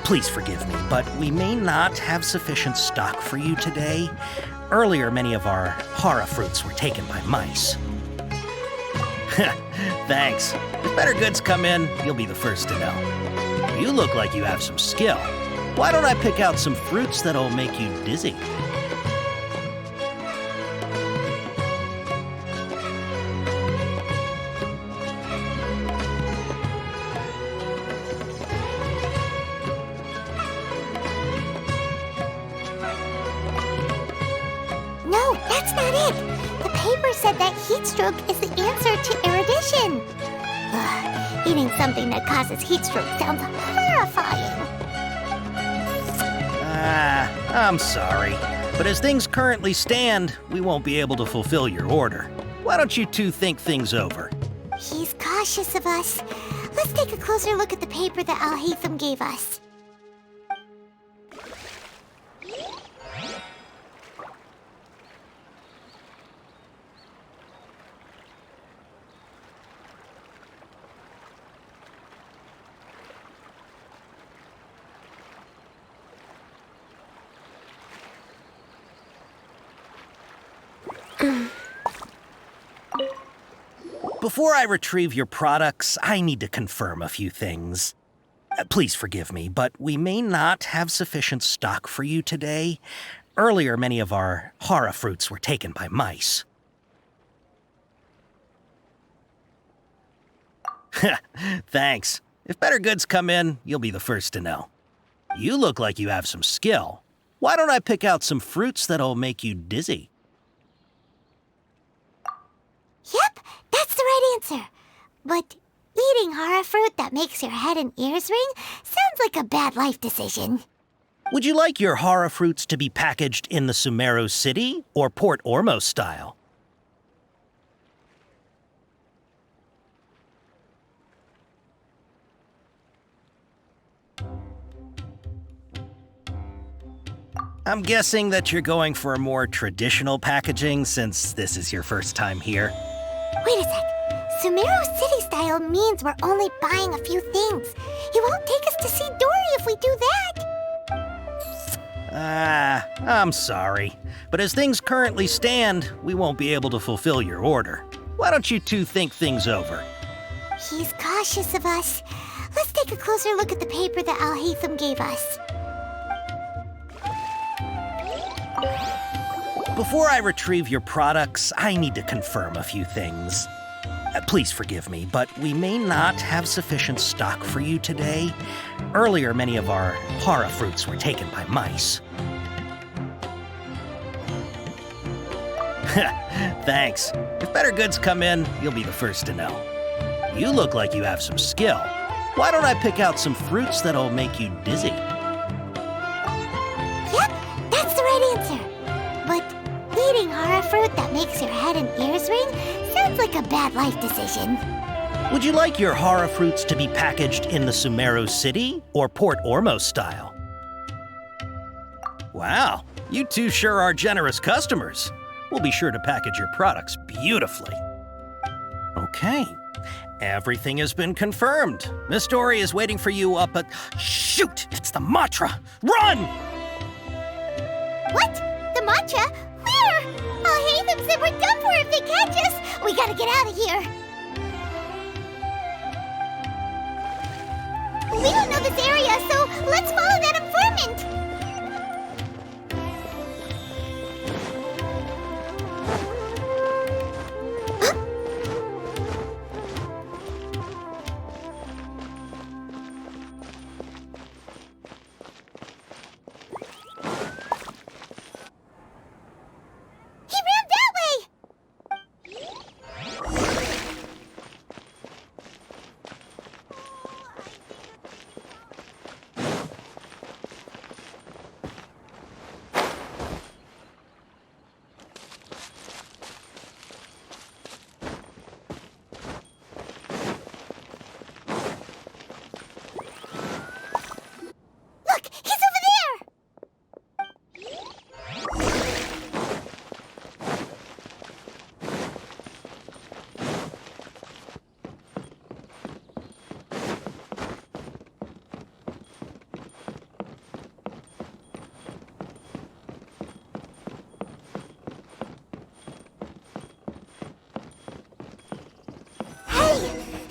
Please forgive me, but we may not have sufficient stock for you today. Earlier, many of our hara fruits were taken by mice. Thanks. If better goods come in, you'll be the first to know. You look like you have some skill. Why don't I pick out some fruits that'll make you dizzy? No, that's not it. The paper said that heat stroke is the answer to erudition. Eating something that causes heat stroke sounds horrifying. I'm sorry. But as things currently stand, we won't be able to fulfill your order. Why don't you two think things over? He's cautious of us. Let's take a closer look at the paper that Al-Haytham gave us. Before I retrieve your products, I need to confirm a few things. Please forgive me, but we may not have sufficient stock for you today. Earlier, many of our hara fruits were taken by mice. Thanks. If better goods come in, you'll be the first to know. You look like you have some skill. Why don't I pick out some fruits that'll make you dizzy? Yep, that's the right answer. But eating hara fruit that makes your head and ears ring sounds like a bad life decision. Would you like your hara fruits to be packaged in the Sumeru City or Port Ormos style? I'm guessing that you're going for a more traditional packaging since this is your first time here. Wait a sec. Sumeru City style means we're only buying a few things. You won't take us to see Dory if we do that. I'm sorry. But as things currently stand, we won't be able to fulfill your order. Why don't you two think things over? He's cautious of us. Let's take a closer look at the paper that Al-Haytham gave us. Before I retrieve your products, I need to confirm a few things. Please forgive me, but we may not have sufficient stock for you today. Earlier, many of our para fruits were taken by mice. Thanks. If better goods come in, you'll be the first to know. You look like you have some skill. Why don't I pick out some fruits that'll make you dizzy? Yep, that's the right answer. But eating hara fruit that makes your head and ears ring sounds like a bad life decision. Would you like your hara fruits to be packaged in the Sumeru City or Port Ormos style? Wow, you two sure are generous customers. We'll be sure to package your products beautifully. Okay, everything has been confirmed. Miss Dory is waiting for you up at... Shoot! It's the Matra! Run! What? The Matra? Where? Al-Haytham said we're done for if they catch us. We gotta get out of here. We don't know this area, so let's follow that informant.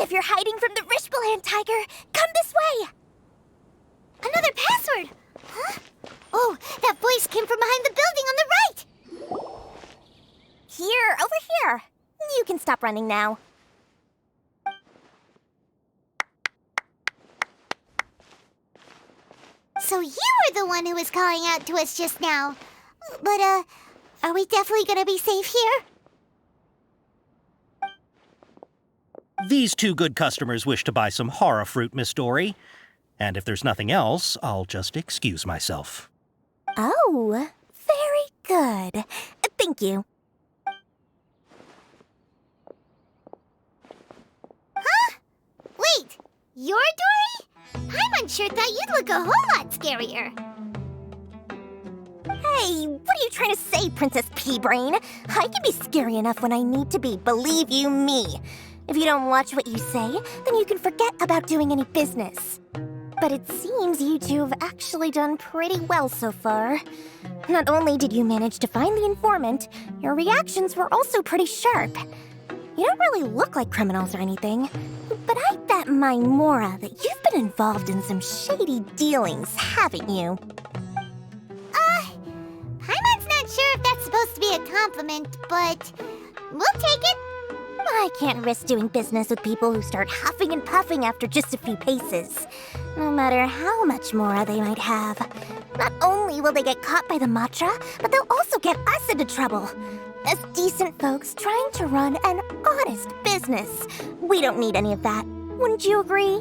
If you're hiding from the Rishbalan tiger, come this way! Another password! Huh? Oh, that voice came from behind the building on the right! Here, over here. You can stop running now. So you were the one who was calling out to us just now. But, are we definitely gonna be safe here? These two good customers wish to buy some hara fruit, Miss Dory. And if there's nothing else, I'll just excuse myself. Oh, very good. Thank you. Huh? Wait, you're Dory? I'm unsure thought you'd look a whole lot scarier. Hey, what are you trying to say, Princess Pea-Brain? I can be scary enough when I need to be, believe you me. If you don't watch what you say, then you can forget about doing any business. But it seems you two have actually done pretty well so far. Not only did you manage to find the informant, your reactions were also pretty sharp. You don't really look like criminals or anything, but I bet my Mora that you've been involved in some shady dealings, haven't you? Paimon's not sure if that's supposed to be a compliment, but we'll take it. I can't risk doing business with people who start huffing and puffing after just a few paces, no matter how much Mora they might have. Not only will they get caught by the Matra, but they'll also get us into trouble. As decent folks trying to run an honest business, we don't need any of that. Wouldn't you agree?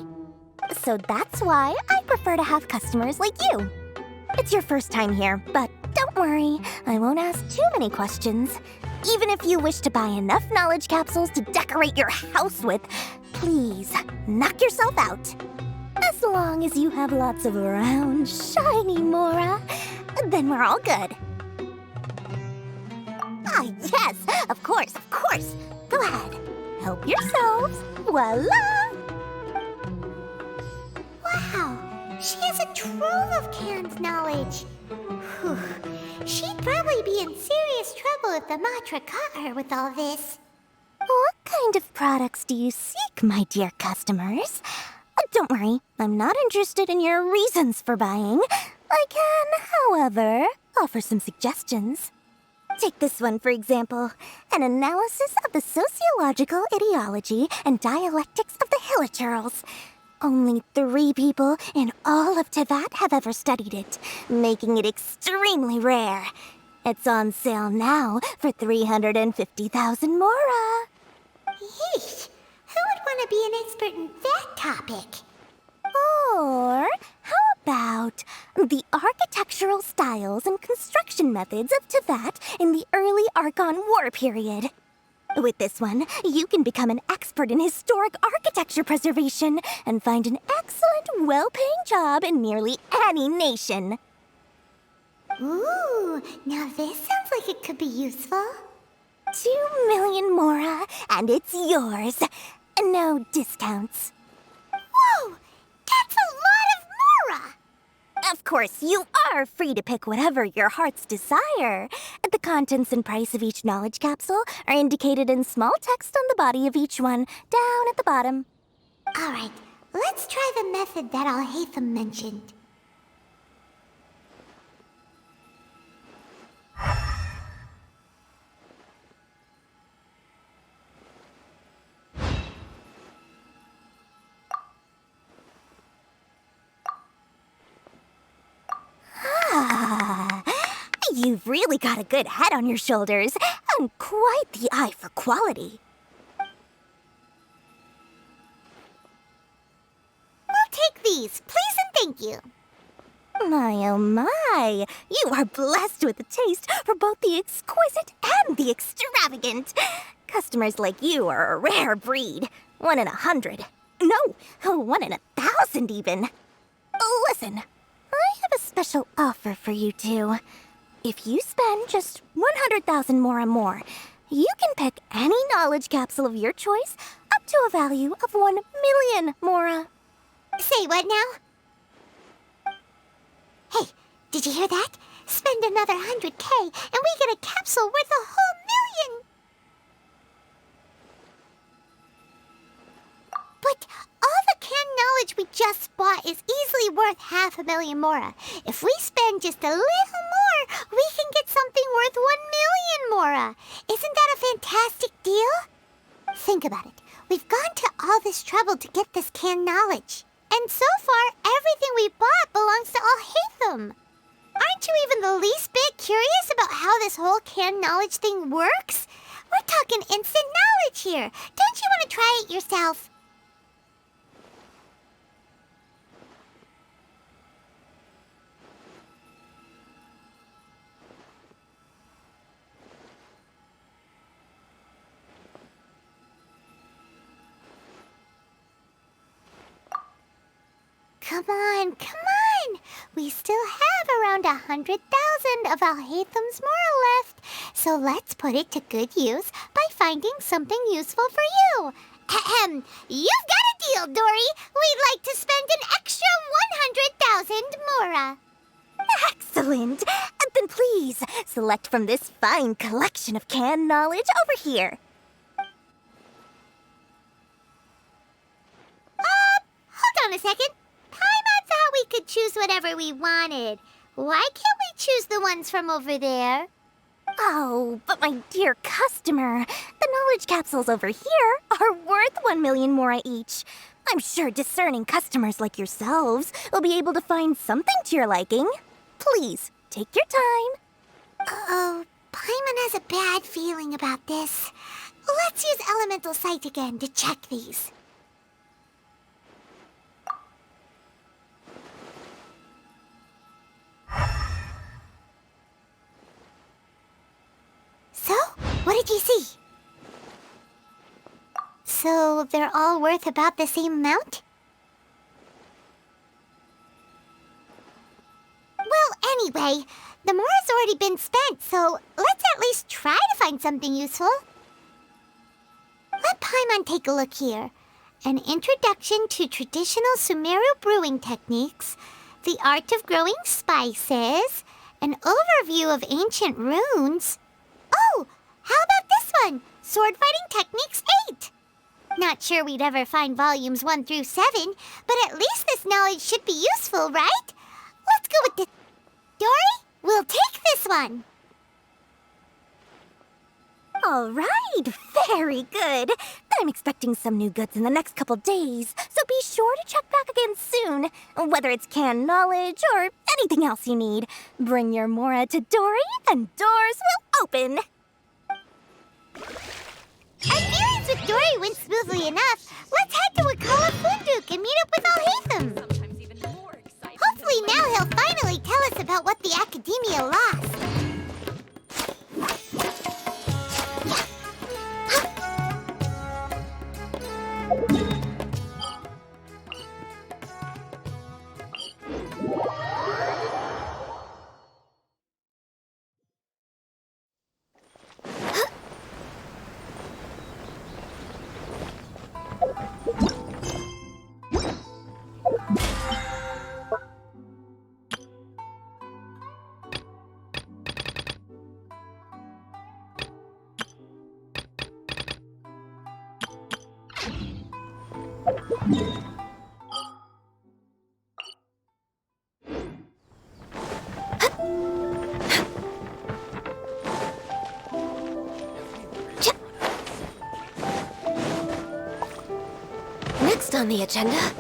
So that's why I prefer to have customers like you. It's your first time here, but don't worry, I won't ask too many questions. Even if you wish to buy enough knowledge capsules to decorate your house with, please knock yourself out. As long as you have lots of round, shiny Mora, then we're all good. Ah, yes, of course. Go ahead. Help yourselves. Voila! Wow, she has a trove of canned knowledge. Whew. She'd probably be in serious trouble if the Matra caught her with all this. What kind of products do you seek, my dear customers? Don't worry, I'm not interested in your reasons for buying. I can, however, offer some suggestions. Take this one, for example. An analysis of the sociological ideology and dialectics of the Hilichurls. Only 3 people in all of Tevat have ever studied it, making it extremely rare. It's on sale now for 350,000 mora. Yeesh! Who would want to be an expert in that topic? Or how about the architectural styles and construction methods of Tevat in the early Archon War period? With this one, you can become an expert in historic architecture preservation and find an excellent, well-paying job in nearly any nation. Ooh, now this sounds like it could be useful. 2 million mora, and it's yours. No discounts. Whoa! That's a lot of mora! Of course, you are free to pick whatever your heart's desire. The contents and price of each knowledge capsule are indicated in small text on the body of each one, down at the bottom. Alright, let's try the method that Alhaitham mentioned. You've really got a good head on your shoulders, and quite the eye for quality. We'll take these, please and thank you. My oh my, you are blessed with a taste for both the exquisite and the extravagant. Customers like you are a rare breed. 1 in 100. No, 1 in 1,000 even. Listen, I have a special offer for you two. If you spend just 100,000 more, you can pick any knowledge capsule of your choice up to a value of 1 million mora. Say what now? Hey, did you hear that? Spend another 100K and we get a capsule worth a whole million! But all the canned knowledge we just bought is easily worth 500,000 mora. If we spend just a little more, we can get something worth 1 million mora. Isn't that a fantastic deal? Think about it. We've gone to all this trouble to get this canned knowledge. And so far, everything we bought belongs to Alhaitham. Aren't you even the least bit curious about how this whole canned knowledge thing works? We're talking instant knowledge here. Don't you want to try it yourself? Come on, come on! We still have around 100,000 of Alhaitham's mora left, so let's put it to good use by finding something useful for you. Ahem, you've got a deal, Dory. We'd like to spend an extra 100,000 mora. Excellent! Then please, select from this fine collection of canned knowledge over here. Hold on a second. Paimon thought we could choose whatever we wanted. Why can't we choose the ones from over there? Oh, but my dear customer, the knowledge capsules over here are worth 1 million mora each. I'm sure discerning customers like yourselves will be able to find something to your liking. Please, take your time. Uh-oh, Paimon has a bad feeling about this. Let's use Elemental Sight again to check these. So, what did you see? So, they're all worth about the same amount? Well, anyway, the mora's already been spent, so let's at least try to find something useful. Let Paimon take a look here. An introduction to traditional Sumeru brewing techniques, the art of growing spices, an overview of ancient runes. Oh, how about this one? Sword Fighting Techniques 8. Not sure we'd ever find volumes 1 through 7, but at least this knowledge should be useful, right? Let's go with this. Dory, we'll take this one. All right, very good. I'm expecting some new goods in the next couple days, so be sure to check back again soon. Whether it's canned knowledge or anything else you need, bring your Mora to Dory and doors will open. Our dealings with Dory went smoothly enough. Let's head to Wakala Funduk and meet up with Alhaitham. Hopefully now he'll finally tell us about what the Academia lost. Next on the agenda,